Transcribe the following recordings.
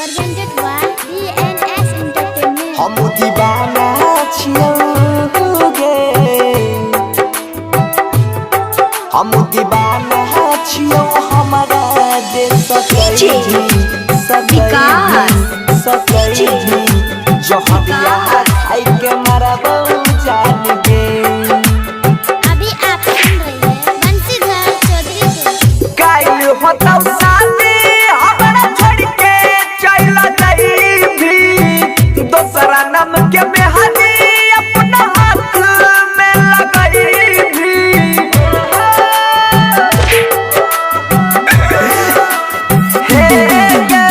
presented by DNS Entertainment. हम दीवाना छियौ गे, हम दीवाना छियौ हमारा देश जो हदिया खाई के मरबौ जान गे। अभी आप सुन रहे हैं बंसीधर चौधरी को। काइल होतौ शादी हमरा छोड़ के चल जाइबी, दोसरा नाम के मेहंदी अपना हाथ में लगाइबी। हे गे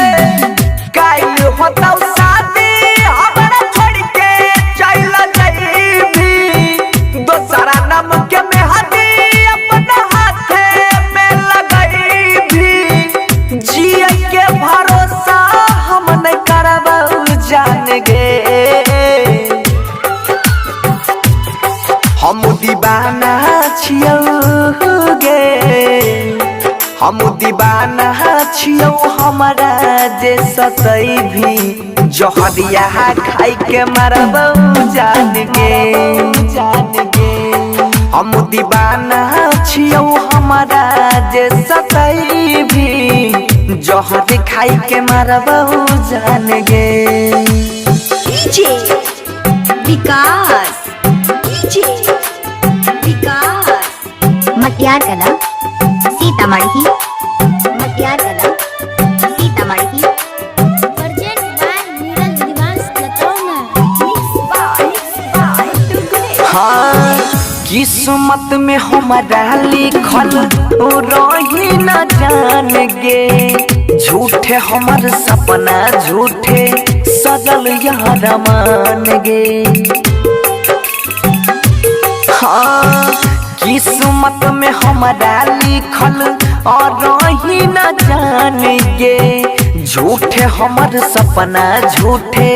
काइल होतौ शादी हमरा छोड़ के चल जाइबी, दोसरा नाम के मेहंदी अपना हाथ में लगाइबी। जिए के भरोसा हम नहीं करबौ जान गे। हम दीवाना छियौ गे, हम दीवाना छियौ हमारा जे सतई भी जहरिया खाई के मरबौ जान गे, जान गे। हम दीवाना छियौ हमारा जे सतई भी जहर खाई के मरबौ जान गे। डीजे विकास, डीजे विकास मटियार कला सीतामढ़ी, मटियार कला सीतामढ़ी। Presented by Neeraj Divansh Lataona. हाँ किस्मत में हमारा लिखल रही न जान गे, झूठे हमर सपना झूठे सजल यार मान गे। हाँ किस्मत में हमारा लिखल रही न जान गे, झूठे हमर सपना झूठे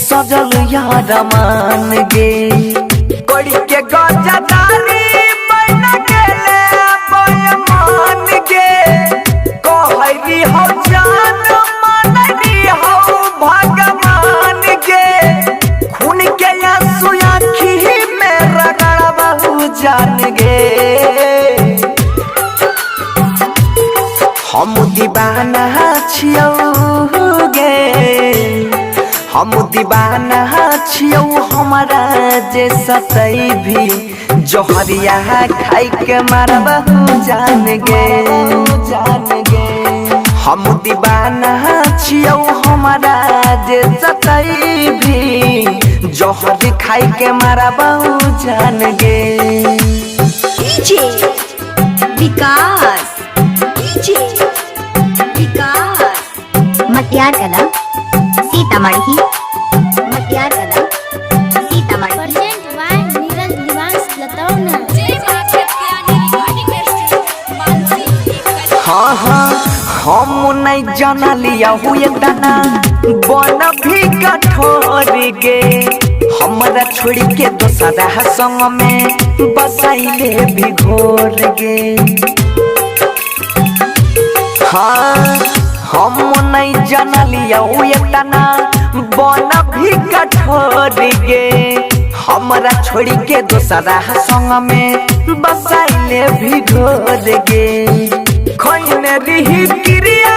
सजल यार मान गे। कोड़ी के गजदारी बन गेले बेईमान गे, कहरी हो जान मानरी हो भगवान गे। खून के आंसू आँखी में रगड़बौ जान गे। हम दीवाना छियौ गे, हम दीवाना छियौ हमारा जे सतई भी जहरिया खाई के मरबौ जान गे, जान गे। हम दीवाना छियौ हमारा जे सतई भी जहर खाई के मरबौ जान गे। डीजे विकास, डीजे विकास मटियार कला सीतामढ़ी, मटियार कला सीतामढ़ी। Presented by Neeraj Divansh Lataona. हाँ हाँ हम नहीं जाना लिया हुए दाना बन भी कठोर गे, हमरा छोड़ के दोसरा संग में बसाइले भी घोर गे। हाँ हम नहीं जाना लिया हुए दाना बन भी कठोर गे, हमरा छोड़ के दोसरा संग में बसाइले भी घोर गे। खैने रही क्रिया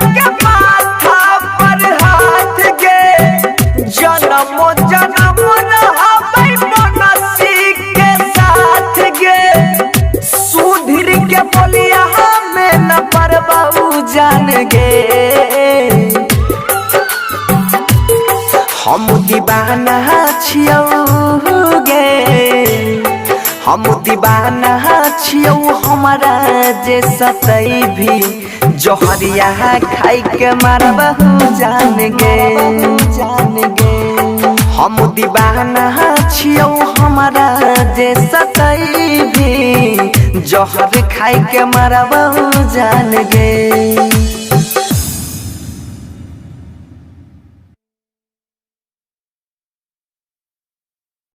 के माथा पर हाथ गे, जन्म जन्म रहबै मनसी के साथ गे। सुधीर के बोलिया हमें न परबौ जान गे। हम दीवाना छियौ गे, हम दीवाना छियौ हमारा जे सतई भी जहरिया खाई के मरबौ जान गे, जान गे। हम दीवाना छियौ हमारा जे सतई भी जहर खाई के मरबौ जान गे।